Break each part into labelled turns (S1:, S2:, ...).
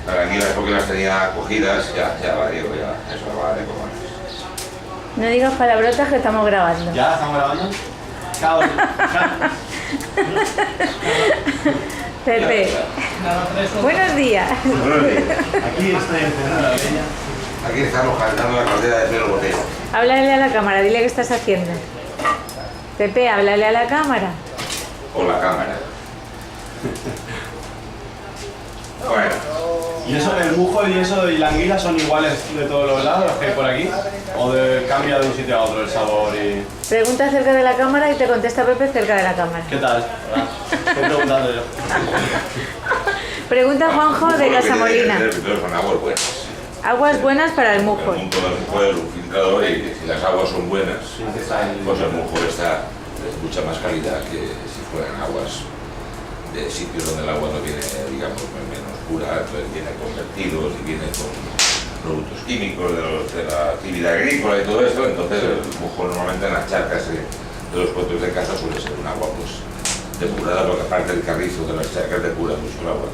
S1: Las anguilas porque las tenía cogidas, ya va, digo, ya, eso va de cojones.
S2: No digas palabrotas que estamos grabando.
S3: ¿Ya estamos grabando? Chao.
S2: Pepe, buenos días.
S3: Aquí estoy encerrado la peña.
S1: Aquí estamos cantando la caldera de pelo botella.
S2: Háblale a la cámara, dile qué estás haciendo. Pepe, háblale a la cámara.
S1: O la cámara. Bueno,
S3: ¿Y eso, el bujo y eso y la anguila son iguales de todos los lados que hay por aquí? ¿O cambia de un sitio a otro el sabor y...?
S2: Pregunta cerca de la cámara y te contesta Pepe cerca de la cámara.
S3: ¿Qué tal? Hola. Estoy preguntando yo.
S2: Pregunta Juanjo de Casamolina.
S1: Son aguas buenas.
S2: Aguas buenas para el
S1: El
S2: mujo.
S1: mundo del mujo es un filtrador y si las aguas son buenas, pues el mujo está de mucha más calidad que si fueran aguas de sitios donde el agua no viene, digamos, menos pura, pues viene con vertidos y viene con productos químicos de la actividad agrícola y todo esto. Entonces el mujo normalmente en las charcas de los puestos de casa suele ser un agua pues depurada, porque aparte el carrizo de las charcas depura mucho el agua.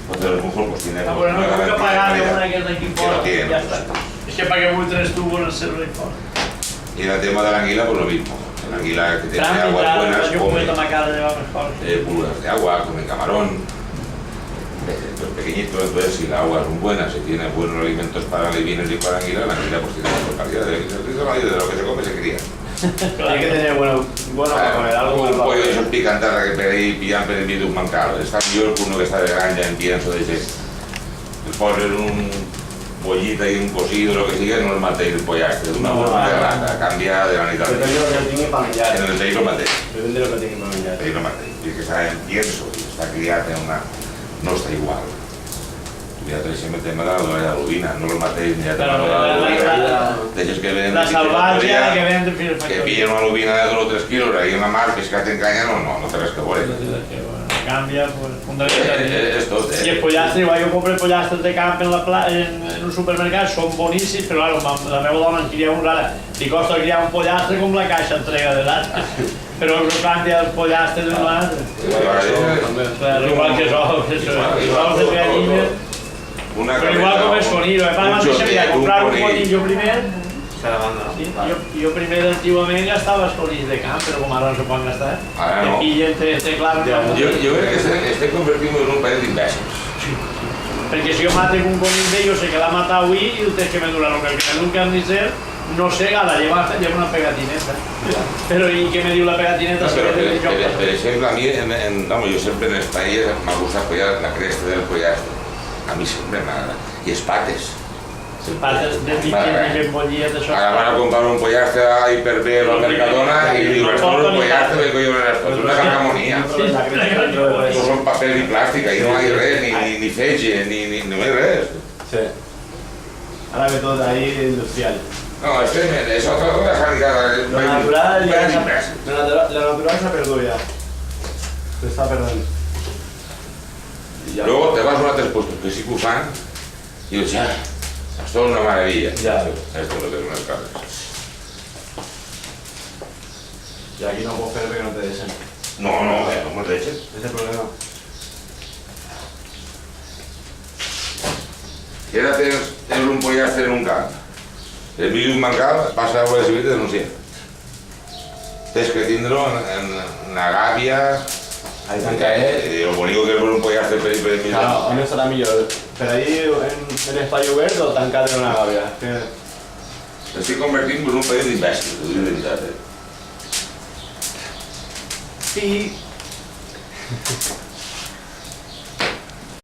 S1: Entonces el mujo pues tiene
S4: Bueno, no tengo que pagar una que es de aquí
S1: que no
S4: por
S1: tiene,
S4: ya
S1: pues,
S4: está. Es que pagué muy 3 tubos en el server y fora.
S1: Y en el tema de la anguila, pues lo mismo. La anguila que tiene
S4: Trámite,
S1: aguas buenas,
S4: yo
S1: come
S4: puedo tomar cara de mejor.
S1: pulgas de agua, come camarón, los pequeñitos. Entonces, si las aguas son buenas, si tiene buenos alimentos para alevines y para la anguila pues tiene mejor calidad. De lo que se come se cría.
S3: Hay que tener bueno para comer algo.
S1: Un pollo de esos picantarra que per ahí pillan per envía de un mancal. Está millor que uno que está de granja en pienso de ese. El poner un bollita y un cocido, lo que siga, no el matéis el pollastre de una forma de rata, cambia de la mitad.
S3: Depende de lo que tiene para millar.
S1: En el teis lo matéis.
S3: Depende de lo que tiene para millar.
S1: Teis lo matéis. Y que está en pienso, y está criada en una... no está igual. Ya tenéis siempre el tema de la lubina, no lo matéis ni a tema de la lubina. Deixes que venen...
S4: La salvaje que venden fil
S1: que pillen una lubina de 2 o 3 kilos, ahí una mar, pescate en caña, no te res que voler.
S4: Cambia, pues, fundamentalmente.
S1: Esto,
S4: Y el pollastre, igual yo compré pollastres de camp en un supermercat, són boníssims, però claro, la meva dona en queria un rara. Li costa criar un pollastre com la caixa entrega de l'altre. Però no canvia el pollastre d'un altre. Igual que igual de gallina. Pero igual como es sonido, para que se veía comprar un conillo primer. Yo primero antiguamente gastaba conillos de camp, pero como ahora no se pueden gastar.
S1: Ahora no.
S4: Y entre claro.
S1: Yo creo que estem convertint en un país d'imbècils.
S4: Perquè si jo mate un conill bé, jo sé que l'ha matat avui i el temps que me dura lo que me dura un carnicer, no sé, gala, lleva una pegatineta. Pero ¿y qué me dio la pegatineta?
S1: Per exemple, a mi, vamos, yo siempre en España me gusta apoyar la cresta del pollastre. A mí siempre m'agrada. I els pates.
S4: Pates de mitges i ben bollies d'això.
S1: Ara van a comprar un pollastre a Hipervé o a Mercadona i diu, esto no es pollastre, me coño esto, es una calcamonía. Eso son papel y plástica, y no hay res, ni fetge, no hay res.
S3: Sí. Ahora ve todo ahí industrial.
S1: No, es otra cosa.
S3: Lo natural se ha perdido ya. Se está perdiendo.
S1: Luego te vas a un altre puestos que sí que ho fan i dius, ja, esto es una maravilla.
S3: Ya.
S1: Esto es lo que es unas cabras.
S3: Y aquí no puedo hacer que no te dejen.
S1: No me deixes.
S3: Ese es el problema.
S1: Si ara tens un pollastre en un camp, el mig d'un mancal, passa a la Guàrdia Civil i denuncia. Tens que tindre-ho en una gàbia, lo único que es un pollastre per el mig.
S3: Claro, a mí estará mejor. Pero ahí en espacio verde o tan en una gavia.
S1: Estic convertint en un país d'imbècils, t'ho dic de veritat.
S3: Sí.